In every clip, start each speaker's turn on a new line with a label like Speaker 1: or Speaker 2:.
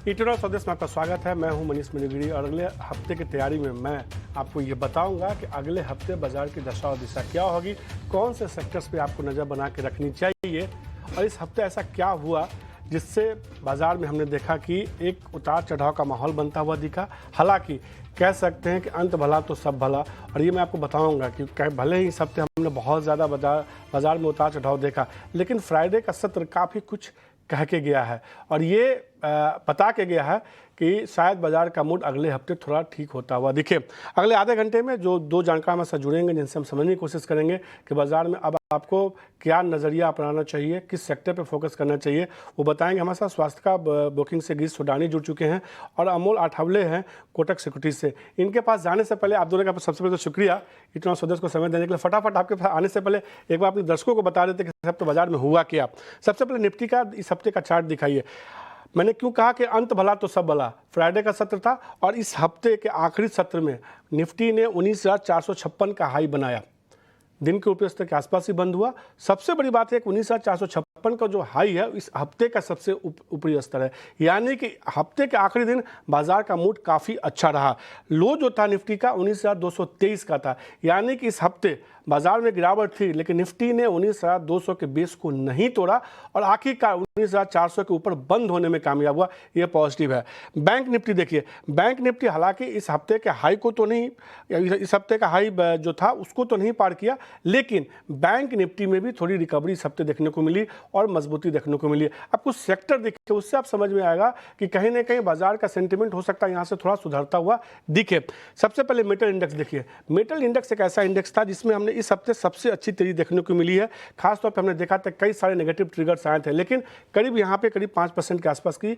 Speaker 1: इटोनॉल स्वदेश में आपका स्वागत है। मैं हूं मनीष मनीगिरी और अगले हफ्ते की तैयारी में मैं आपको ये बताऊंगा कि अगले हफ्ते बाजार की दशा और दिशा क्या होगी, कौन से सेक्टर्स पे आपको नज़र बना के रखनी चाहिए और इस हफ्ते ऐसा क्या हुआ जिससे बाजार में हमने देखा कि एक उतार चढ़ाव का माहौल बनता हुआ दिखा। हालांकि कह सकते हैं कि अंत भला तो सब भला, और ये मैं आपको बताऊंगा कि भले ही इस हफ्ते हमने बहुत ज़्यादा बाजार में उतार चढ़ाव देखा, लेकिन फ्राइडे का सत्र काफ़ी कुछ कह के गया है और ये बता के गया है कि शायद बाजार का मूड अगले हफ्ते थोड़ा ठीक होता हुआ दिखे। अगले आधे घंटे में जो दो जानकार हमारे साथ जुड़ेंगे जिनसे हम समझने की कोशिश करेंगे कि बाजार में अब आपको क्या नज़रिया अपनाना चाहिए, किस सेक्टर पे फोकस करना चाहिए, वो बताएंगे। हमारे साथ स्वास्थ्य का बुकिंग से गिरीश सोडानी जुड़ चुके हैं और अमोल आठवले हैं कोटक सिक्योरिटीज से। इनके पास जाने से पहले आप दोनों का सबसे पहले तो शुक्रिया इतना स्वदेश को समय देने के लिए। फटाफट आपके पास आने से पहले एक बार अपने दर्शकों को बता देते कि इस हफ्ते बाजार में हुआ क्या। सबसे पहले निफ्टी का इस हफ्ते का चार्ट दिखाइए। मैंने क्यों कहा कि अंत भला तो सब भला, फ्राइडे का सत्र था और इस हफ्ते के आखिरी सत्र में निफ्टी ने 19,456 का हाई बनाया, दिन के ऊपरी स्तर के आसपास ही बंद हुआ। सबसे बड़ी बात है कि 19,456 का जो हाई है इस हफ्ते का सबसे ऊपरी स्तर है, यानी कि हफ्ते के आखिरी दिन बाजार का मूड काफ़ी अच्छा रहा। लो जो था निफ्टी का 19,223 का था, यानी कि इस हफ्ते बाजार में गिरावट थी लेकिन निफ्टी ने 19,200 के बेस को नहीं तोड़ा और आखिरकार 19,400 के ऊपर बंद होने में कामयाब हुआ। ये पॉजिटिव है। बैंक निफ्टी देखिए, बैंक निफ्टी हालांकि इस हफ्ते के हाई को तो नहीं, इस हफ्ते का हाई जो था उसको तो नहीं पार किया, लेकिन बैंक निफ्टी में भी थोड़ी रिकवरी इस हफ्ते देखने को मिली और मजबूती देखने को मिली। अब कुछ सेक्टर देखिए, उससे आप समझ में आएगा कि कहीं ना कहीं बाजार का सेंटिमेंट हो सकता है यहाँ से थोड़ा सुधरता हुआ दिखे। सबसे पहले मेटल इंडेक्स देखिए। मेटल इंडेक्स एक ऐसा इंडेक्स था जिसमें हमने इस हफ्ते सबसे अच्छी तेजी देखने को मिली है। खासतौर पर हमने देखा था कई सारे नेगेटिव ट्रिगर्स आए थे, लेकिन करीब यहाँ पे करीब 5% के आसपास की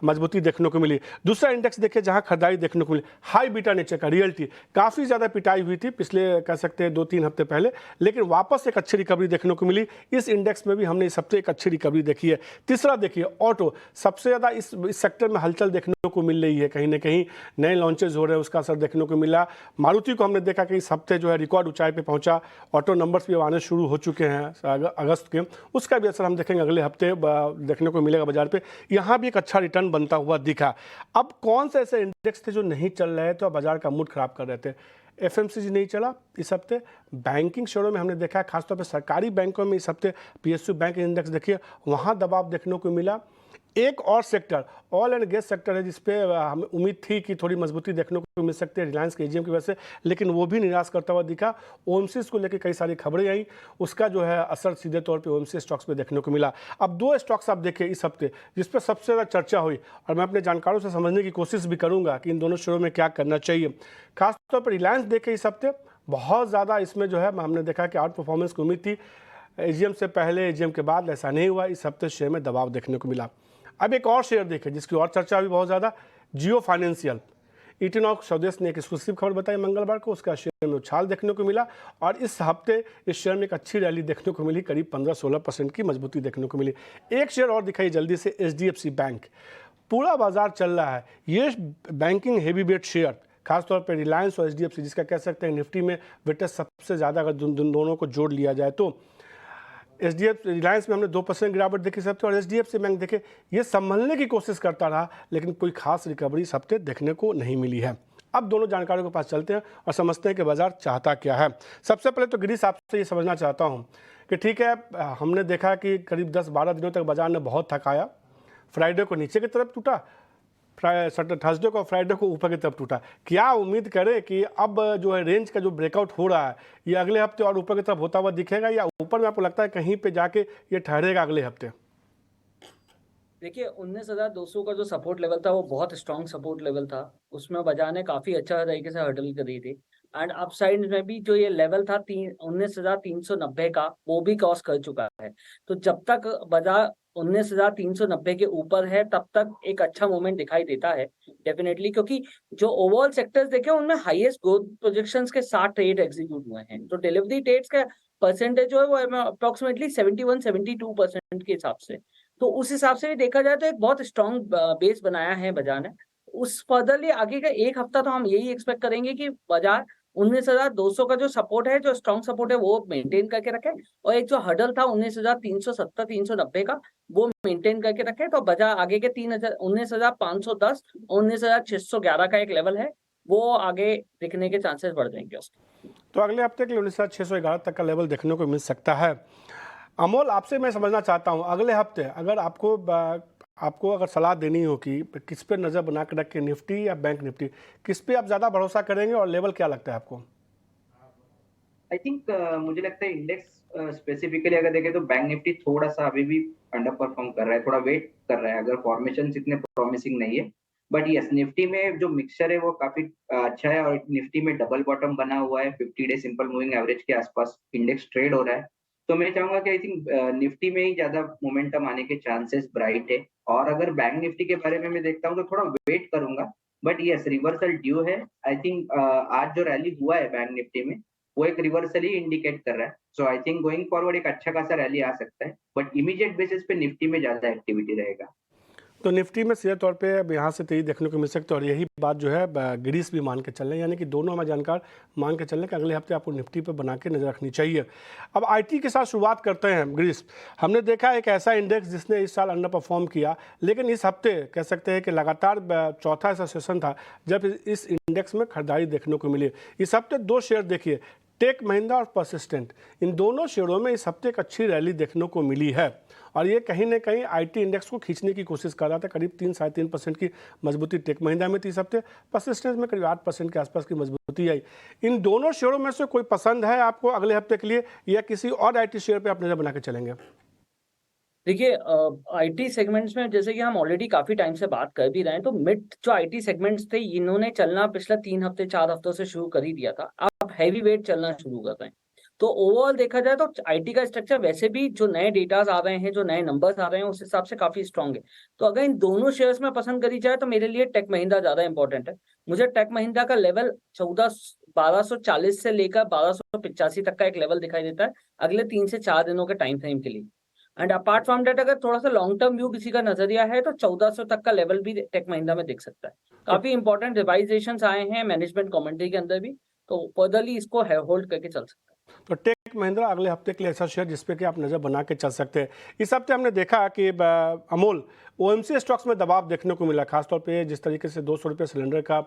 Speaker 1: मजबूती देखने को मिली। दूसरा इंडेक्स देखिए जहां खरीदारी देखने को मिली, हाई बीटा नेचर का रियल्टी, काफ़ी ज़्यादा पिटाई हुई थी पिछले कह सकते हैं 2-3 हफ्ते पहले, लेकिन वापस एक अच्छी रिकवरी देखने को मिली। इस इंडेक्स में भी हमने इस हफ्ते एक अच्छी रिकवरी देखी है। तीसरा देखिए ऑटो, सबसे ज़्यादा इस सेक्टर में हलचल देखने को मिल रही है, कहीं ना कहीं नए लॉन्चेज हो रहे हैं, उसका असर देखने को मिला। मारुति को हमने देखा कि इस हफ्ते जो है रिकॉर्ड ऊंचाई पर पहुंचा, ऑटो नंबर्स भी आने शुरू हो चुके हैं अगस्त के, उसका भी असर हम देखेंगे अगले हफ्ते देखने को मिलेगा बाजार पर। यहाँ भी एक अच्छा रिटर्न बनता हुआ दिखा। अब कौन से ऐसे इंडेक्स थे जो नहीं चल रहे थे और बाजार का मूड खराब कर रहे थे? एफएमसीजी नहीं चला इस हफ्ते। बैंकिंग शेयरों में हमने देखा, खासतौर पर सरकारी बैंकों में इस हफ्ते पीएसयू बैंक इंडेक्स देखिए वहां दबाव देखने को मिला। एक और sector oil and gas sector है जिसपे हमें उम्मीद थी कि थोड़ी मजबूती देखने को मिल सकती है रिलायंस के एजीएम की वजह से, लेकिन वो भी निराश करता हुआ दिखा। ओएमसीज को लेकर कई सारी खबरें आई, उसका जो है असर सीधे तौर पे ओएमसी स्टॉक्स पे देखने को मिला। अब दो स्टॉक्स आप देखिए इस हफ्ते जिस पर सबसे ज़्यादा चर्चा हुई और मैं अपने जानकारों से समझने की कोशिश भी करूँगा कि इन दोनों शेयरों में क्या करना चाहिए। खासतौर पर रिलायंस देखे इस हफ्ते बहुत ज़्यादा इसमें जो है हमने देखा कि आउट परफॉर्मेंस की उम्मीद थी एजीएम से पहले, एजीएम के बाद ऐसा नहीं हुआ। इस हफ्ते शेयर में दबाव देखने को मिला। अब एक और शेयर देखें जिसकी और चर्चा हुई बहुत ज़्यादा, जियो फाइनेंशियल। इटोनॉल स्वदेश ने एक एक्सक्लूसिव खबर बताई मंगलवार को, उसका शेयर में उछाल देखने को मिला और इस हफ्ते इस शेयर में एक अच्छी रैली देखने को मिली, करीब 15-16% की मजबूती देखने को मिली। एक शेयर और दिखाई जल्दी से, एचडीएफसी बैंक। पूरा बाजार चल रहा है, ये बैंकिंग हेवी वेट शेयर खासतौर पर रिलायंस और एचडीएफसी, जिसका कह सकते हैं निफ्टी में वेटेज सबसे ज़्यादा अगर दोनों को जोड़ लिया जाए तो एचडीएफसी रिलायंस में हमने 2% गिरावट देखी सकते और एचडीएफसी बैंक देखे ये संभलने की कोशिश करता रहा, लेकिन कोई खास रिकवरी इस हफ्ते देखने को नहीं मिली है। अब दोनों जानकारों के पास चलते हैं और समझते हैं कि बाजार चाहता क्या है। सबसे पहले तो गिरीश आपसे ये समझना चाहता हूँ कि ठीक है, हमने देखा कि करीब 10-12 दिनों तक बाजार ने बहुत थकाया, फ्राइडे को नीचे की तरफ टूटा, थर्सडे को फ्राइडे को ऊपर की तरफ टूटा। क्या उम्मीद करें कि अब जो है रेंज का जो ब्रेकआउट हो रहा है ये अगले हफ्ते और ऊपर की तरफ होता हुआ दिखेगा, या ऊपर में आपको लगता है कहीं पे जाके ये ठहरेगा अगले हफ्ते?
Speaker 2: देखिए 19,200 का जो सपोर्ट लेवल था वो बहुत स्ट्रॉन्ग सपोर्ट लेवल था। उसमें बाजार ने काफी अच्छा तरीके से हर्डल करी थी एंड अपसाइड में भी जो ये लेवल था 19,390 का वो भी क्रॉस कर चुका है। तो जब तक बाजार 19,390 के ऊपर है तब तक एक अच्छा मूवमेंट दिखाई देता है डेफिनेटली, क्योंकि जो ओवरऑल सेक्टर्स देखे उनमें हाईएस्ट ग्रोथ प्रोजेक्शंस के 60 ट्रेड एग्जीक्यूट हुए हैं। तो डिलीवरी ट्रेड्स का परसेंटेज जो है वो अप्रोक्सीमेटली 71-72% के हिसाब से, तो उस हिसाब से भी देखा जाए तो एक बहुत स्ट्रॉन्ग बेस बनाया है बाजार ने। उस फर्दरली आगे का एक हफ्ता तो हम यही एक्सपेक्ट करेंगे कि बाजार 19,200 का जो सपोर्ट है, जो स्ट्रॉन्ग सपोर्ट है वो मेंटेन करके रखे और एक जो हर्डल था 19,370-390 का वो मेंटेन करके रखे तो बाजार आगे के 19,510 और 19,611 का एक लेवल है, वो आगे दिखने के चांसेस बढ़ जाएंगे उसके।
Speaker 1: तो अगले हफ्ते के लिए 19,611 तक का लेवल देखने को मिल सकता है। अमोल, आपसे मैं समझना चाहता हूं, अगले हफ्ते अगर आपको अगर सलाह देनी हो कि किस पे नज़र बना के रखें, निफ्टी या बैंक निफ्टी, किस पे आप ज़्यादा भरोसा करेंगे और लेवल क्या लगता है आपको?
Speaker 3: आई थिंक मुझे लगता है इंडेक्स स्पेसिफिकली अगर देखें तो बैंक निफ्टी थोड़ा सा अभी भी अंडर परफॉर्म कर रहा है, थोड़ा वेट कर रहा है, अगर फॉर्मेशन इतने प्रॉमिसिंग नहीं है। बट यस, निफ्टी में जो मिक्सचर है वो काफी अच्छा है, और निफ्टी में डबल बॉटम बना हुआ है, 50 डे सिंपल मूविंग एवरेज के आसपास इंडेक्स ट्रेड हो रहा है। तो मैं चाहूंगा कि आई थिंक निफ्टी में ही ज्यादा मोमेंटम आने के चांसेस ब्राइट है। और अगर बैंक निफ्टी के बारे में मैं देखता हूँ तो थोड़ा वेट करूंगा, बट यस, रिवर्सल ड्यू है। आई थिंक आज जो रैली हुआ है बैंक निफ्टी में वो एक रिवर्सल ही इंडिकेट कर रहा है। सो आई थिंक गोइंग फॉरवर्ड एक अच्छा खासा रैली आ सकता है, बट इमीडिएट बेसिस पे निफ्टी में ज्यादा एक्टिविटी रहेगा।
Speaker 1: तो निफ्टी में सीधे तौर पे अब यहाँ से तेजी देखने को मिल सकती है, और यही बात जो है गिरीश भी मान के चल रहे हैं, यानी कि दोनों हमारे जानकार मान के चल रहे हैं कि अगले हफ्ते आपको निफ्टी पे बना के नजर रखनी चाहिए। अब आईटी के साथ शुरुआत करते हैं गिरीश। हमने देखा एक ऐसा इंडेक्स जिसने इस साल अंडर परफॉर्म किया, लेकिन इस हफ्ते कह सकते हैं कि लगातार चौथा ऐसा सेशन था जब इस इंडेक्स में खरीदारी देखने को मिली। इस हफ्ते दो शेयर देखिए, टेक महिंद्रा और परसिस्टेंट, इन दोनों शेयरों में इस हफ्ते एक अच्छी रैली देखने को मिली है, और ये कहीं ना कहीं आईटी इंडेक्स को खींचने की कोशिश कर रहा था। करीब 3-3.5% की मजबूती टेक महिंद्रा में थी इस हफ्ते, परसिस्टेंट में करीब 8% के आसपास की मजबूती आई। इन दोनों शेयरों में से कोई पसंद है आपको अगले हफ्ते के लिए, या किसी और आईटी शेयर पे आप नजर बना के चलेंगे?
Speaker 2: देखिए, आईटी सेगमेंट्स में जैसे कि हम ऑलरेडी काफी टाइम से बात कर भी रहे हैं, तो मिड जो आईटी सेगमेंट्स थे इन्होंने चलना पिछले 3 हफ्ते 4 हफ्तों से शुरू कर ही दिया था, अब हैवी वेट चलना शुरू कर रहे हैं। तो ओवरऑल देखा जाए तो आईटी का स्ट्रक्चर वैसे भी जो नए डेटाज आ रहे हैं, जो नए नंबर्स आ रहे हैं, उस हिसाब से काफी स्ट्रांग है। तो अगर इन दोनों शेयर्स में पसंद करी जाए तो मेरे लिए टेक महिंद्रा ज्यादा इंपॉर्टेंट है। मुझे टेक महिंद्रा का लेवल 1240 से लेकर 1285 तक का एक लेवल दिखाई देता है अगले 3 से 4 दिनों के टाइम फ्रेम के लिए। एंड अपार्ट फ्रॉम डेट अगर थोड़ा सा लॉन्ग टर्म व्यू किसी का नजरिया है तो 1400 तक का लेवल भी टेक महिंद्रा में दिख सकता है। काफी इंपॉर्टेंट रिवाइजेशन आए हैं मैनेजमेंट कमेंट्री के अंदर भी, तो फर्दरली इसको होल्ड करके चल सकता है।
Speaker 1: तो टेक महिंद्रा अगले हफ्ते के लिए ऐसा शेयर जिसपे कि आप नज़र बना के चल सकते हैं। इस हफ्ते हमने देखा कि अमोल, ओएमसी स्टॉक्स में दबाव देखने को मिला, खासतौर पे जिस तरीके से 200 रुपये सिलेंडर का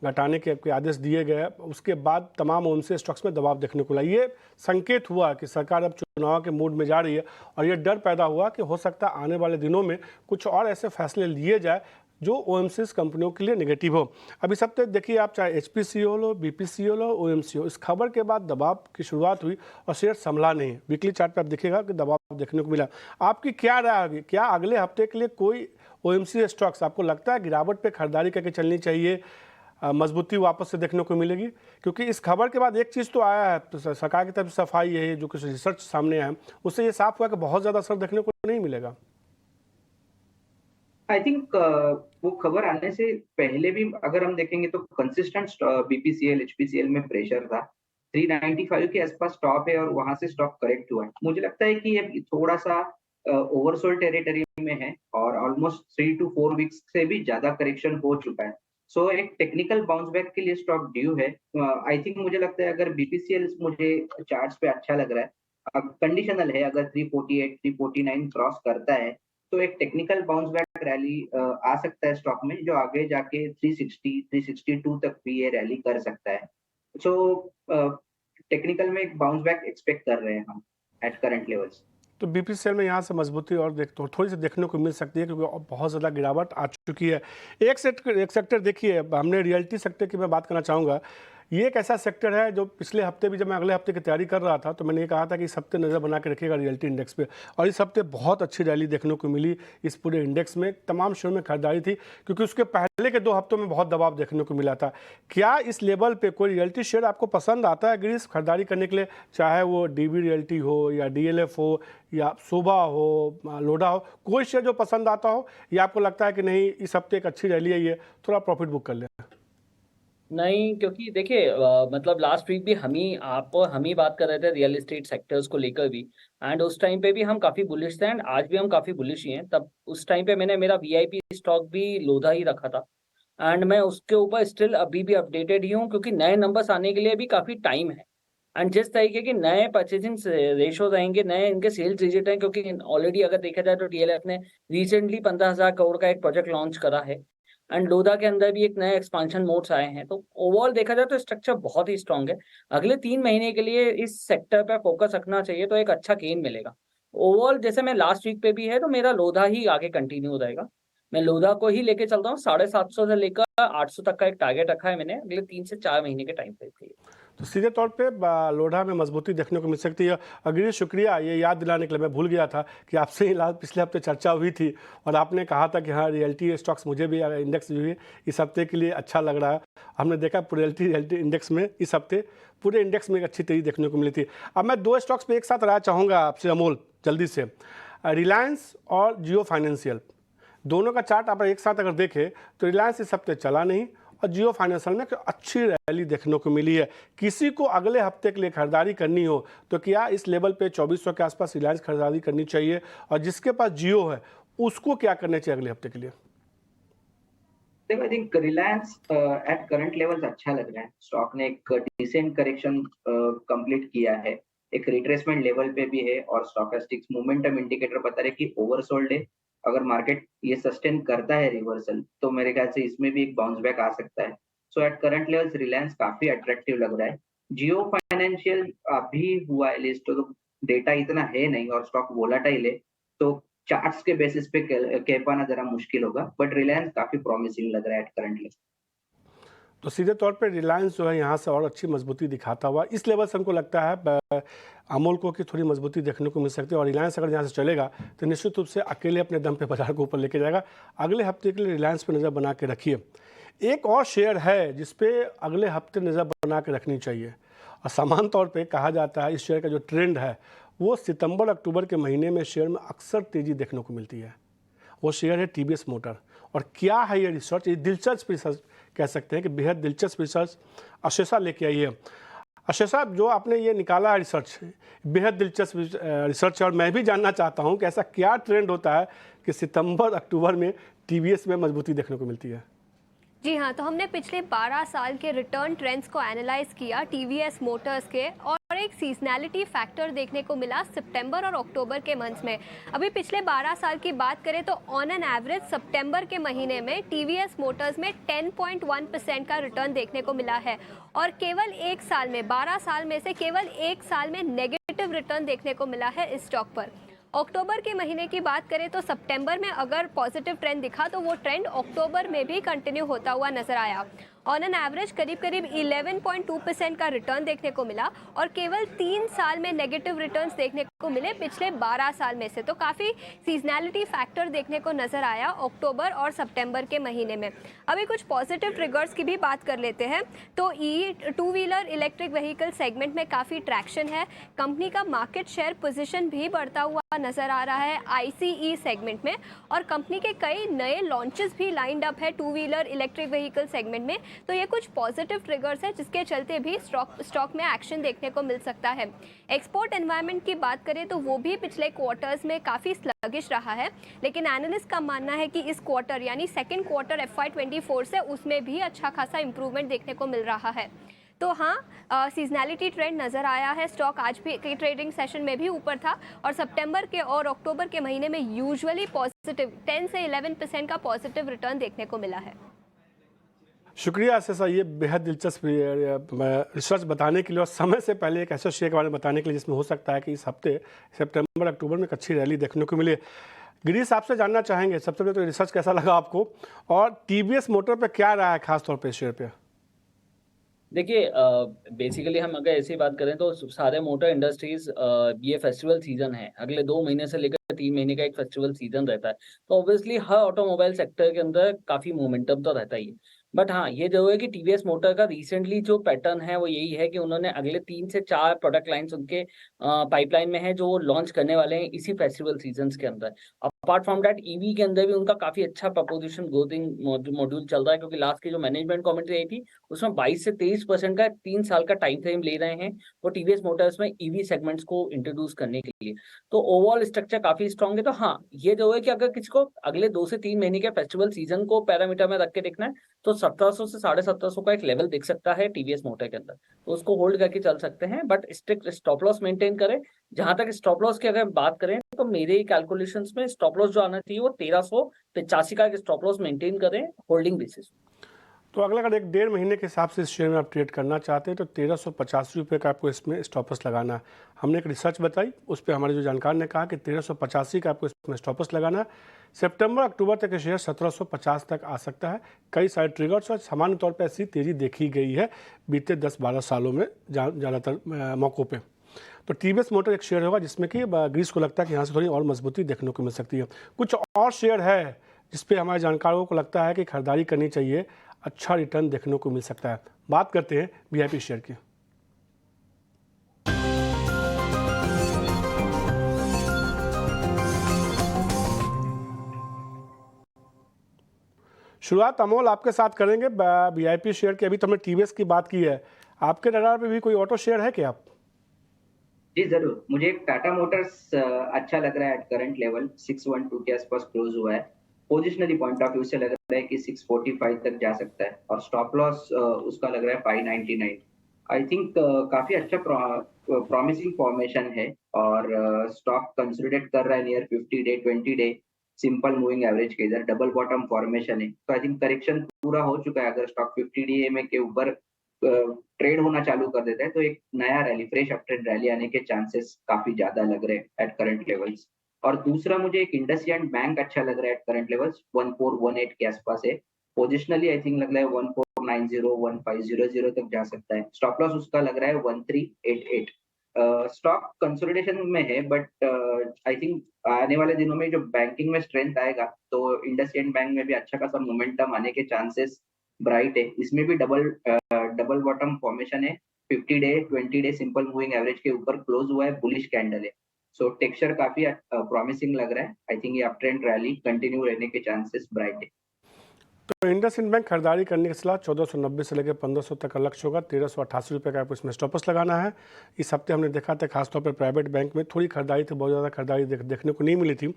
Speaker 1: घटाने के आदेश दिए गए, उसके बाद तमाम ओएमसी स्टॉक्स में दबाव देखने को मिला। ये संकेत हुआ कि सरकार अब चुनाव के मूड में जा रही है, और ये डर पैदा हुआ कि हो सकता है आने वाले दिनों में कुछ और ऐसे फैसले लिए जाए जो ओएमसी कंपनियों के लिए नेगेटिव हो। अब इस हफ्ते देखिए आप, चाहे एचपीसीएल हो, बीपीसीएल हो, ओएमसी हो, इस खबर के बाद दबाव की शुरुआत हुई और शेयर संभला नहीं। वीकली चार्ट पे आप देखिएगा कि दबाव देखने को मिला। आपकी क्या राय होगी, क्या अगले हफ्ते के लिए कोई ओएमसी स्टॉक्स आपको लगता है गिरावट पे खरीदारी करके चलनी चाहिए, मजबूती वापस से देखने को मिलेगी? क्योंकि इस खबर के बाद एक चीज़ तो आया है, तो सरकार की तरफ से सफाई है, जो कुछ रिसर्च सामने आया है उससे ये साफ हुआ कि बहुत ज़्यादा असर देखने को नहीं मिलेगा।
Speaker 3: आई थिंक वो खबर आने से पहले भी अगर हम देखेंगे तो कंसिस्टेंट बीपीसीएल एचपीसीएल में प्रेशर था। 395 के आसपास टॉप है और वहां से स्टॉक करेक्ट हुआ है। मुझे लगता है कि ये थोड़ा सा ओवरसोल्ड टेरिटरी में है, और ऑलमोस्ट 3 to 4 वीक्स से भी ज्यादा करेक्शन हो चुका है। सो एक टेक्निकल बाउंस बैक के लिए स्टॉक ड्यू है। आई थिंक मुझे लगता है अगर बीपीसीएल मुझे चार्ट्स पे अच्छा लग रहा है, कंडीशनल है, अगर 348 349 क्रॉस करता है तो एक टेक्निकल बाउंस बैक रैली आ सकता है स्टॉक में, जो आगे जाके 360 362 तक भी ये रैली कर सकता है। सो टेक्निकल में एक बाउंस बैक एक्सपेक्ट कर रहे हैं हम एट करंट लेवल्स।
Speaker 1: तो बीपीसीएल में यहाँ से मजबूती और थोड़ी सी देखने को मिल सकती है, क्योंकि बहुत ज़्यादा गिरावट आ चुकी है। एक सेक्टर देखिए, हमने रियल्टी सेक्टर की मैं बात करना चाहूँगा। ये एक ऐसा सेक्टर है जो पिछले हफ्ते भी, जब मैं अगले हफ्ते की तैयारी कर रहा था तो मैंने ये कहा था कि इस हफ्ते नज़र बना के रखिएगा रियल्टी इंडेक्स पे, और इस हफ्ते बहुत अच्छी रैली देखने को मिली इस पूरे इंडेक्स में। तमाम शेयर में खरीदारी थी, क्योंकि उसके पहले के 2 हफ्तों में बहुत दबाव देखने को मिला था। क्या इस लेवल पे कोई रियल्टी शेयर आपको पसंद आता है गिरीश खरीदारी करने के लिए, चाहे वो डीबी रियल्टी हो या डीएलएफ हो या शोभा हो, लोडा हो, कोई शेयर जो पसंद आता हो, या आपको लगता है कि नहीं इस हफ्ते एक अच्छी रैली है, ये थोड़ा प्रॉफिट बुक कर लें?
Speaker 2: नहीं, क्योंकि देखिए मतलब लास्ट वीक भी हम ही बात कर रहे थे रियल एस्टेट सेक्टर्स को लेकर भी, एंड उस टाइम पे भी हम काफी बुलिश थे, एंड आज भी हम काफी बुलिश ही हैं। तब उस टाइम पे मैंने मेरा वीआईपी स्टॉक भी लोधा ही रखा था, एंड मैं उसके ऊपर स्टिल अभी भी अपडेटेड ही हूँ, क्योंकि नए नंबर्स आने के लिए भी काफी टाइम है। एंड जिस तरीके के नए परचेजिंग रेशो रहेंगे, नए इनके सेल्स डिजिट हैं, क्योंकि ऑलरेडी अगर देखा जाए तो DLF ने रिसेंटली 15,000 करोड़ का एक प्रोजेक्ट लॉन्च करा है एंड लोधा के अंदर भी एक नए एक्सपांशन मोड्स आए हैं। तो ओवरऑल देखा जाए तो स्ट्रक्चर बहुत ही स्ट्रांग है। अगले 3 महीने के लिए इस सेक्टर पर फोकस रखना चाहिए, तो एक अच्छा गेन मिलेगा। ओवरऑल जैसे मैं लास्ट वीक पे भी है, तो मेरा लोधा ही आगे कंटिन्यू रहेगा। मैं लोधा को ही लेके चलता हूँ। 750 से लेकर 800 तक का एक टारगेट रखा है मैंने अगले 3 से 4 महीने के टाइम पे।
Speaker 1: तो सीधे तौर पे लोढ़ा में मजबूती देखने को मिल सकती है। अग्री शुक्रिया, ये याद दिलाने के लिए, मैं भूल गया था कि आपसे ही पिछले हफ्ते चर्चा हुई थी और आपने कहा था कि हाँ रियल्टी स्टॉक्स मुझे भी इंडेक्स जो है इस हफ्ते के लिए अच्छा लग रहा है। हमने देखा पूरे रियल्टी इंडेक्स में इस हफ्ते पूरे इंडेक्स में एक अच्छी तेजी देखने को मिली थी। अब मैं 2 स्टॉक्स पे एक साथ राय चाहूँगा आपसे अमोल, जल्दी से। रिलायंस और जियो फाइनेंशियल, दोनों का चार्ट आप एक साथ अगर देखें तो रिलायंस इस हफ्ते चला नहीं और जियो फाइनेंशियल में अच्छी रैली देखने को मिली है। किसी को अगले हफ्ते के लिए खरीदारी करनी हो तो क्या इस लेवल पे 2400 के आसपास रिलायंस खरीदारी करनी चाहिए, और जिसके पास जियो है उसको क्या करना चाहिए अगले हफ्ते के लिए?
Speaker 3: देखो, I think Reliance at current levels अच्छा लग रहा है। स्टॉक ने एक डिसेंट करेक्शन कंप्लीट किया है, एक रिट्रेसमेंट लेवल पे भी है और स्टॉकेस्टिक्स मोमेंटम इंडिकेटर बता रहे कि ओवरसोल्ड है। अगर मार्केट ये सस्टेन करता है रिवर्सल, तो मेरे ख्याल से इसमें भी एक बाउंस बैक आ सकता है। सो एट करंट लेवल्स रिलायंस काफी अट्रैक्टिव लग रहा है। जियो फाइनेंशियल अभी हुआ है लिस्ट, तो डेटा इतना है नहीं और स्टॉक वोलाटाइल है, तो चार्ट्स के बेसिस पे कह पाना जरा मुश्किल होगा, बट रिलायंस काफी प्रॉमिसिंग लग रहा है एट करंट लेवल।
Speaker 1: तो सीधे तौर पे रिलायंस जो है यहाँ से और अच्छी मजबूती दिखाता हुआ इस लेवल से हमको लगता है अमोल को कि थोड़ी मजबूती देखने को मिल सकती है, और रिलायंस अगर यहाँ से चलेगा तो निश्चित रूप से अकेले अपने दम पे बाजार को ऊपर लेके जाएगा। अगले हफ्ते के लिए रिलायंस पे नज़र बना के रखिए। एक और शेयर है जिसपे अगले हफ्ते नज़र बना के रखनी चाहिए, और समान तौर पे कहा जाता है इस शेयर का जो ट्रेंड है वो सितंबर अक्टूबर के महीने में शेयर में अक्सर तेज़ी देखने को मिलती है। वो शेयर है TVS मोटर। और क्या है ये रिसर्च, ये दिलचस्प रिसर्च कह सकते हैं कि बेहद दिलचस्प रिसर्च अशेषा लेके आई है। अशेषा, जो आपने ये निकाला है रिसर्च, बेहद दिलचस्प रिसर्च है, और मैं भी जानना चाहता हूँ कि ऐसा क्या ट्रेंड होता है कि सितंबर अक्टूबर में TVS में मजबूती देखने को मिलती है।
Speaker 4: जी हाँ, तो हमने पिछले 12 साल के रिटर्न ट्रेंड्स को एनालाइज किया TVS मोटर्स के, और एक सीजनैलिटी फैक्टर देखने को मिला सितंबर और अक्टूबर के मंथ्स में। अभी पिछले 12 साल की बात करें तो ऑन एन एवरेज सितंबर के महीने में TVS मोटर्स में 10.1% का रिटर्न देखने को मिला है, और केवल एक साल में, 12 साल में से केवल एक साल में नेगेटिव रिटर्न देखने को मिला है इस स्टॉक पर। अक्टूबर के महीने की बात करें तो सितंबर में अगर पॉजिटिव ट्रेंड दिखा तो वो ट्रेंड अक्टूबर में भी कंटिन्यू होता हुआ नजर आया। ऑन एन एवरेज करीब 11.2% का रिटर्न देखने को मिला, और केवल 3 साल में नेगेटिव रिटर्न्स देखने को मिले पिछले 12 साल में से। तो काफ़ी सीजनैलिटी फैक्टर देखने को नजर आया अक्टूबर और सितंबर के महीने में। अभी कुछ पॉजिटिव ट्रिगर्स की भी बात कर लेते हैं। तो two wheeler electric vehicle segment में काफ़ी ट्रैक्शन है। कंपनी का मार्केट शेयर पोजिशन भी बढ़ता हुआ नजर आ रहा है ICE सेगमेंट में, और कंपनी के कई नए लॉन्चेस भी लाइंड अप है two wheeler electric vehicle segment में। तो ये कुछ पॉजिटिव ट्रिगर्स है जिसके चलते भी स्टॉक में एक्शन देखने को मिल सकता है। एक्सपोर्ट एनवायरनमेंट की बात करें तो वो भी पिछले क्वार्टर्स में काफ़ी स्लगिश रहा है, लेकिन एनालिस्ट का मानना है कि इस क्वार्टर यानी सेकेंड क्वार्टर FY24 से उसमें भी अच्छा खासा इंप्रूवमेंट देखने को मिल रहा है। तो हाँ, सीजनैलिटी ट्रेंड नज़र आया है। स्टॉक आज भी कई ट्रेडिंग सेशन में भी ऊपर था, और सितंबर के और अक्टूबर के महीने में यूजुअली पॉजिटिव 10 से 11% का पॉजिटिव रिटर्न देखने को मिला है।
Speaker 1: शुक्रिया अशेषा, ये बेहद दिलचस्प रिसर्च बताने के लिए, और समय से पहले एक ऐसे शेयर के बारे में बताने के लिए जिसमें हो सकता है कि इस हफ्ते सितंबर अक्टूबर में एक अच्छी रैली देखने को मिले। गिरीश, आपसे जानना चाहेंगे सबसे पहले तो रिसर्च कैसा लगा आपको, और TVS मोटर पे क्या रहा है खासतौर पर शेयर पे?
Speaker 2: देखिए, बेसिकली हम अगर ऐसी बात करें तो सारे मोटर इंडस्ट्रीज, ये फेस्टिवल सीजन है, अगले 2 महीने से लेकर 3 महीने का एक फेस्टिवल सीजन रहता है, तो ऑब्वियसली हर ऑटोमोबाइल सेक्टर के अंदर काफी मोमेंटम तो रहता ही है। बट हाँ, ये जरूर है कि TVS मोटर का रिसेंटली जो पैटर्न है वो यही है कि उन्होंने अगले 3 से 4 प्रोडक्ट लाइन्स उनके पाइपलाइन में है जो लॉन्च करने वाले हैं इसी फेस्टिवल सीजन के अंदर। अब अपार्ट फ्रॉम दैट ईवी के अंदर भी उनका काफी अच्छा प्रपोजिशन ग्रोथिंग मॉड्यूल चल रहा है, क्योंकि लास्ट की जो मैनेजमेंट कमेंट्री आई थी उसमें 22 से 23% का 3 साल का टाइम फ्रेम ले रहे हैं वो टीवीएस मोटर्स में ईवी सेगमेंट्स को इंट्रोड्यूस करने के लिए। तो ओवरऑल स्ट्रक्चर काफी स्ट्रांग है। तो हाँ, ये जो है कि अगर किसी को अगले 2 से 3 महीने के फेस्टिवल सीजन को पैरामीटर में रख के देखना है तो 1700 से 1750 का एक लेवल दिख सकता है टीवीएस मोटर के अंदर, तो उसको होल्ड करके चल सकते हैं, but strict stop loss maintain करें। जहां तक स्टॉप लॉस की अगर बात करें तो मेरे कैलकुलेशंस में स्टॉप लॉस जो आना चाहिए वो 1385 का स्टॉप लॉस मेंटेन करें होल्डिंग बेसिस।
Speaker 1: तो अगर 1.5 महीने के हिसाब से इस शेयर में आप ट्रेड करना चाहते हैं तो 1385 रुपये का आपको इसमें स्टॉपस लगाना है। हमने एक रिसर्च बताई, उस पर हमारे जो जानकार ने कहा कि 1385 का आपको इसमें स्टॉपस लगाना है। सितंबर अक्टूबर तक ये शेयर 1750 तक आ सकता है। कई सारे ट्रिगर्स और सामान्य तौर पर ऐसी तेज़ी देखी गई है बीते 10-12 सालों में ज़्यादातर मौक़ों पर। तो टीवीएस मोटर एक शेयर होगा जिसमें कि ग्रीस को लगता है कि यहाँ से थोड़ी और मजबूती देखने को मिल सकती है। कुछ और शेयर है जिस पे हमारे जानकारों को लगता है कि खरीदारी करनी चाहिए, अच्छा रिटर्न देखने को मिल सकता है। बात करते हैं वीआईपी शेयर की। शुरुआत अमोल आपके साथ करेंगे वीआईपी शेयर की। अभी तो हमने टीवीएस की बात की है, आपके रडार पे भी कोई ऑटो शेयर है क्या? आप
Speaker 3: जी जरूर, मुझे एक टाटा मोटर्स अच्छा लग रहा है। एट करंट लेवल 612 के आसपास क्लोज हुआ है। पोजिशनली पॉइंट ऑफ व्यू से लग रहा है कि 645 तक जा सकता है और स्टॉप लॉस उसका लग रहा है 599। आई थिंक काफी अच्छा प्रॉमिसिंग फॉर्मेशन है और स्टॉक कंसोलिडेट कर रहा है near 50 day 20 day simple moving average के इधर डबल बॉटम फॉर्मेशन है। तो आई थिंक करेक्शन पूरा हो चुका है। अगर स्टॉक 50 डे में के ऊपर ट्रेड होना चालू कर देता है तो एक नया rally, fresh up trend rally आने के चांसेस काफी ज्यादा लग रहे हैं एट करंट लेवल्स। और दूसरा मुझे एक इंडसइंड बैंक अच्छा लग रहा है एट करंट लेवल्स 1418 के आसपास है। पोजिशनली आई थिंक लग रहा है 1490 1500 तक जा सकता है। स्टॉप लॉस उसका लग रहा है 1388। स्टॉक कंसोलिडेशन में है बट आई थिंक आने वाले दिनों में जो बैंकिंग में स्ट्रेंथ आएगा तो इंडसइंड बैंक में भी अच्छा खासा मोमेंटम आने के चांसेस ब्राइट है। इसमें भी डबल बॉटम फॉर्मेशन है। 50 day 20 day simple moving average के ऊपर क्लोज हुआ है, बुलिश कैंडल है। सो टेक्सचर काफी प्रॉमिसिंग लग रहा है। आई थिंक ये अप ट्रेंड रैली कंटिन्यू रहने के चांसेस ब्राइट है।
Speaker 1: तो इंडसइंड बैंक खरीदारी करने की सलाह 1490 से लेकर 1500 तक का लक्ष्य होगा। 1388 रुपये का आपको इसमें स्टॉपस लगाना है। इस हफ्ते हमने देखा था खासतौर पर प्राइवेट बैंक में थोड़ी खरीदारी थी, बहुत ज़्यादा खरीदारी देखने को नहीं मिली थी।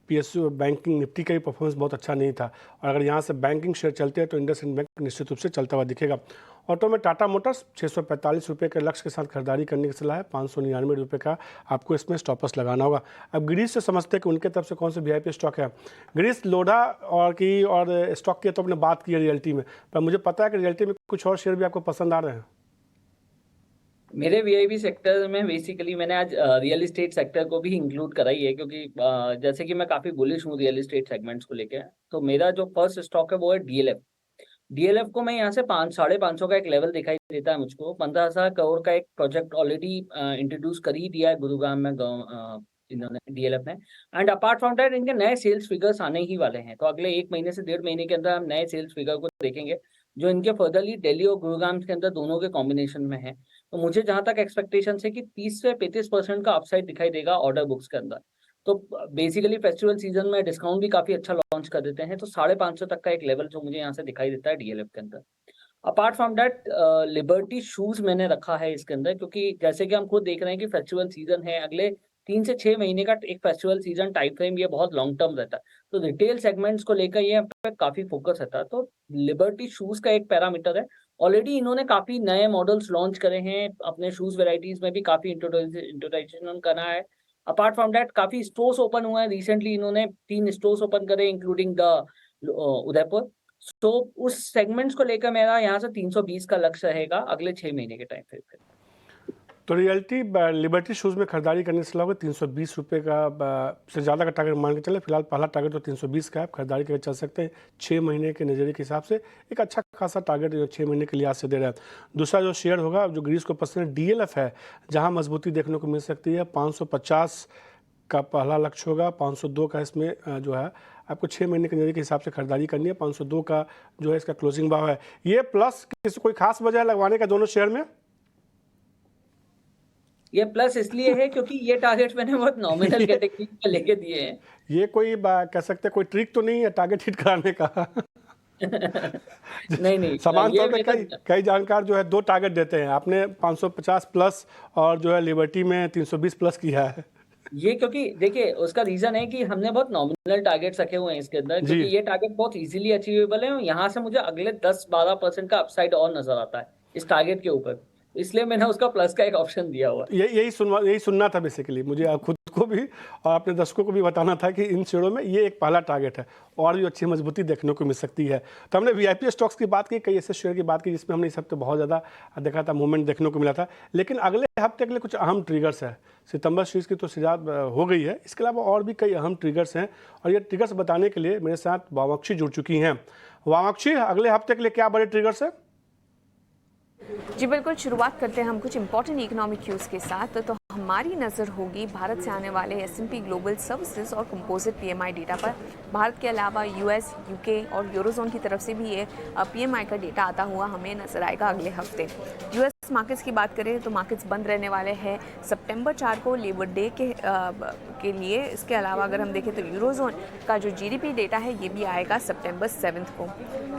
Speaker 1: पीएसयू बैंकिंग निफ्टी का भी परफॉर्मेंस बहुत अच्छा नहीं था और अगर यहाँ से बैंकिंग शेयर चलते हैं तो इंडसइंड बैंक निश्चित रूप से चलता हुआ दिखेगा। ऑटो में टाटा मोटर्स 645 रुपये के लक्ष्य के साथ खरीदारी करने की सलाह है। 599 रुपये का आपको इसमें स्टॉपस लगाना होगा। अब ग्रीस से समझते हैं कि उनके तरफ से कौन से वीआईपी स्टॉक है। ग्रीस लोढ़ा और स्टॉक की तो आपने बात की है रियल्टी में, पर मुझे पता है कि रियल्टी में कुछ और शेयर भी आपको पसंद आ रहे हैं।
Speaker 2: मेरे वीआईपी सेक्टर में बेसिकली मैंने आज रियल एस्टेट सेक्टर को भी इंक्लूड कराई है, क्योंकि जैसे कि मैं काफी बुलिश हूँ रियल एस्टेट सेगमेंट्स को लेकर। तो मेरा जो फर्स्ट स्टॉक है वो है डीएलएफ। डीएलएफ को मैं यहाँ से 500-550 का एक लेवल दिखाई देता है मुझको। 15,000 करोड़ का एक प्रोजेक्ट ऑलरेडी इंट्रोड्यूस कर ही दिया है गुरुग्राम में इन्होंने, डीएलएफ ने। एंड अपार्ट फ्रॉम दैट इनके नए सेल्स फिगर्स आने ही वाले हैं। तो अगले 1 महीने से 1.5 महीने के अंदर हम नए सेल्स फिगर को देखेंगे जो इनके फर्दरली दिल्ली और गुरुग्राम के अंदर दोनों के कॉम्बिनेशन में है। तो मुझे जहां तक एक्सपेक्टेशन है कि 30 से 35% का अपसाइड दिखाई देगा ऑर्डर बुक्स के अंदर। तो बेसिकली फेस्टिवल सीजन में डिस्काउंट भी काफी अच्छा लॉन्च कर देते हैं। तो 550 तक का एक लेवल जो मुझे यहाँ से दिखाई देता है डीएलएफ के अंदर। Apart from that liberty shoes मैंने रखा है इसके अंदर, क्योंकि जैसे कि हम खुद देख रहे हैं कि फेस्टिवल सीजन है, अगले 3 से 6 महीने का एक फेस्टिवल सीजन टाइम फ्रेम ये बहुत लॉन्ग टर्म रहता है। तो रिटेल सेगमेंट्स को लेकर ये पे काफी फोकस रहता है। तो लिबर्टी शूज का एक पैरामीटर है। ऑलरेडी इन्होंने काफी नए मॉडल्स लॉन्च करे हैं, अपने शूज वेराइटीज में भी काफी इंट्रोडक्शन करा है। अपार्ट फ्रॉम दैट काफी स्टोर्स ओपन हुए हैं रिसेंटली। इन्होंने 3 स्टोर्स ओपन करे इंक्लूडिंग द उदयपुर। तो उस सेगमेंट्स को लेकर मेरा यहाँ से 320 का लक्ष्य रहेगा अगले 6 महीने के टाइम फ्रेम पे।
Speaker 1: तो रियल्टी लिबर्टी शूज़ में खरीदारी करने की सलाह होगी। 320 रुपये का से ज़्यादा का टारगेट मान के चले। फिलहाल पहला टारगेट तो 320 का है, आप खरीदारी करके चल सकते हैं। 6 महीने के नज़रिए के हिसाब से एक अच्छा खासा टारगेट जो 6 महीने के लिहाज से दे रहा है। दूसरा जो शेयर होगा जो ग्रीस को पसंद है डीएलएफ है, जहाँ मजबूती देखने को मिल सकती है। 550 का पहला लक्ष्य होगा, 502 का इसमें जो है आपको 6 महीने के नज़रिए के हिसाब से खरीदारी करनी है। 502 का जो है इसका क्लोजिंग भाव है। ये प्लस किसी कोई खास वजह लगवाने का दोनों शेयर में?
Speaker 2: ये प्लस इसलिए है क्योंकि ये टारगेट मैंने बहुत नॉमिनल कैटेगरी में लेके दिए हैं।
Speaker 1: ये कोई कह सकते हैं कोई ट्रिक तो नहीं है टारगेट हिट कराने का?
Speaker 2: नहीं
Speaker 1: समान
Speaker 2: ये
Speaker 1: तौर पे कई
Speaker 2: मेरा
Speaker 1: कई जानकार जो है 2 टारगेट देते हैं, आपने 550 प्लस और जो है लिबर्टी में 320 प्लस किया है।
Speaker 2: ये क्योंकि देखिए उसका रीजन है कि हमने बहुत नॉमिनल टारगेट्स रखे हुए हैं इसके अंदर,
Speaker 1: जी।
Speaker 2: क्योंकि ये टारगेट बहुत इजीली अचीवेबल है और यहाँ से मुझे अगले 10-12% का अपसाइड और नजर आता है इस टारगेट के ऊपर, इसलिए मैंने उसका प्लस का एक ऑप्शन दिया हुआ है।
Speaker 1: यही सुनना था बेसिकली मुझे, खुद को भी और अपने दर्शकों को भी बताना था कि इन शेयरों में ये एक पहला टारगेट है और भी अच्छी मजबूती देखने को मिल सकती है। तो हमने वीआईपी स्टॉक्स की बात की, कई ऐसे शेयर की बात की जिसमें हमने इस हफ्ते बहुत ज़्यादा देखा था, मूवमेंट देखने को मिला था। लेकिन अगले हफ्ते के लिए कुछ अहम ट्रिगर्स है। सितंबर सीरीज की तो शुरुआत हो गई है, इसके अलावा और भी कई अहम ट्रिगर्स हैं और ये ट्रिगर्स बताने के लिए मेरे साथ वामाक्षी जुड़ चुकी हैं। वामाक्षी, अगले हफ्ते के लिए क्या बड़े ट्रिगर्स हैं?
Speaker 5: जी बिल्कुल, शुरुआत करते हैं हम कुछ इंपॉर्टेंट इकोनॉमिक क्यूज़ के साथ। तो हमारी नज़र होगी भारत से आने वाले S&P ग्लोबल सर्विसेज और कंपोजिट PMI डेटा पर। भारत के अलावा US, UK और यूरोजोन की तरफ से भी ये PMI का डेटा आता हुआ हमें नज़र आएगा अगले हफ्ते। US मार्केट्स की बात करें तो मार्केट्स बंद रहने वाले हैं सितंबर 4 को लेबर डे के लिए। इसके अलावा अगर हम देखें तो यूरोजोन का जो GDP डेटा है ये भी आएगा सितंबर 7 को।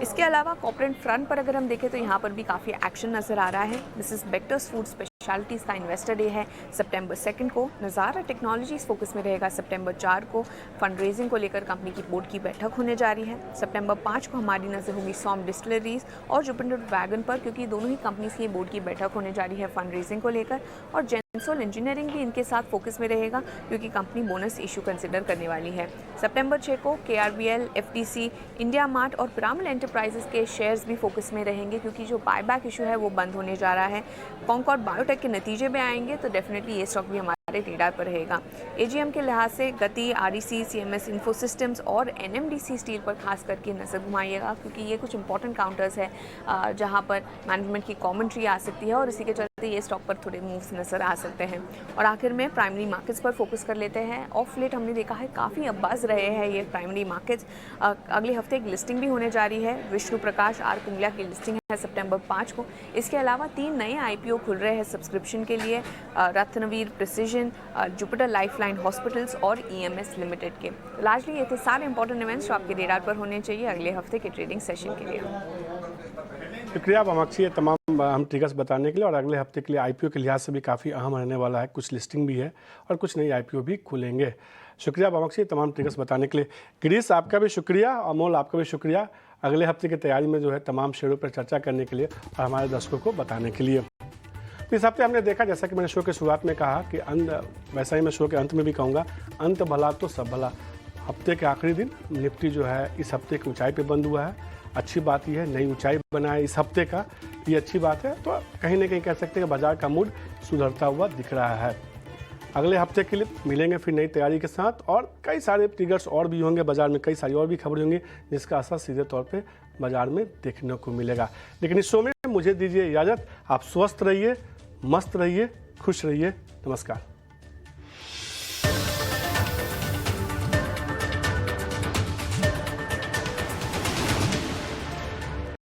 Speaker 5: इसके अलावा कॉर्पोरेट फ्रंट पर अगर हम देखें तो यहाँ पर भी काफ़ी एक्शन नज़र आ रहा है। मिसेस बेक्टर्स फूड स्पेशलिटीज़ का इन्वेस्टर डे है सितंबर 2 को। नज़ारा टेक्नोलॉजीज फोकस में रहेगा सितंबर 4 को। फंड रेजिंग को लेकर कंपनी की बोर्ड की बैठक होने जा रही है। सितंबर 5 को हमारी नज़र होगी सॉम डिस्टिलरीज और जुपिटर वैगन पर, क्योंकि दोनों ही कंपनीज की बोर्ड की बैठक होने जा रही है फंड रेजिंग को लेकर। और जेंसोल इंजीनियरिंग भी इनके साथ फोकस में रहेगा क्योंकि कंपनी बोनस इशू कंसिडर करने वाली है। सितंबर 6 को KRBL, FTC, इंडिया मार्ट और पिरामिड एंटरप्राइजेस के शेयर्स भी फोकस में रहेंगे क्योंकि जो बायबैक इशू है वो बंद होने जा रहा है। कॉन्कॉर्ड बायोटेक के नतीजे में आएंगे तो डेफिनेटली ये स्टॉक भी हमारे रेडार पर रहेगा। AGM के लिहाज से गति, REC, CMS इन्फो सिस्टम्स और NMDC स्टील पर खास करके नज़र घुमाइएगा क्योंकि ये कुछ इंपॉर्टेंट काउंटर्स है जहां पर मैनेजमेंट की कमेंट्री आ सकती है और इसी के चलते ये स्टॉक पर थोड़े मूव्स नज़र आ सकते हैं। और आखिर में प्राइमरी मार्केट्स पर फोकस कर लेते हैं। ऑफ लेट हमने देखा है काफ़ी अब्बाज रहे हैं ये प्राइमरी मार्केट्स। अगले हफ्ते एक लिस्टिंग भी होने जा रही है। विष्णु प्रकाश आर कुंगला की लिस्टिंग है सितंबर 5 को। इसके अलावा 3 नए IPO खुल रहे हैं सब्सक्रिप्शन के लिए, Ratnaveer precision, Jupiter lifeline hospitals और EMS लिमिटेड के। लार्जली ये थे सारे इंपॉर्टेंट इवेंट्स जो आपके रेडार पर होने चाहिए अगले हफ्ते के ट्रेडिंग सेशन के लिए।
Speaker 1: शुक्रिया वामाक्षी, ये तमाम हम ट्रिगर्स बताने के लिए। और अगले हफ्ते के लिए IPO के लिहाज से भी काफ़ी अहम रहने वाला है, कुछ लिस्टिंग भी है और कुछ नई IPO भी खुलेंगे। शुक्रिया वामाक्षी, तमाम ट्रिगर्स बताने के लिए। गिरीश, आपका भी शुक्रिया। अमोल, आपका भी शुक्रिया अगले हफ्ते की तैयारी में जो है तमाम शेयरों पर चर्चा करने के लिए और हमारे दर्शकों को बताने के लिए। इस हफ्ते हमने देखा, जैसा कि मैंने शो के शुरुआत में कहा कि वैसा ही मैं शो के अंत में भी कहूँगा, अंत भला तो सब भला। हफ्ते के आखिरी दिन निफ्टी जो है इस हफ्ते की ऊंचाई पे बंद हुआ है। अच्छी बात यह है, नई ऊंचाई बनाए इस हफ्ते का, ये अच्छी बात है। तो कहीं ना कहीं कह सकते हैं कि बाजार का मूड सुधरता हुआ दिख रहा है। अगले हफ्ते के लिए मिलेंगे फिर नई तैयारी के साथ और कई सारे ट्रिगर्स और भी होंगे बाजार में, कई सारी और भी खबरें होंगी जिसका असर सीधे तौर पे बाजार में देखने को मिलेगा। लेकिन इस शो में मुझे दीजिए इजाज़त। आप स्वस्थ रहिए, मस्त रहिए, खुश रहिए। नमस्कार।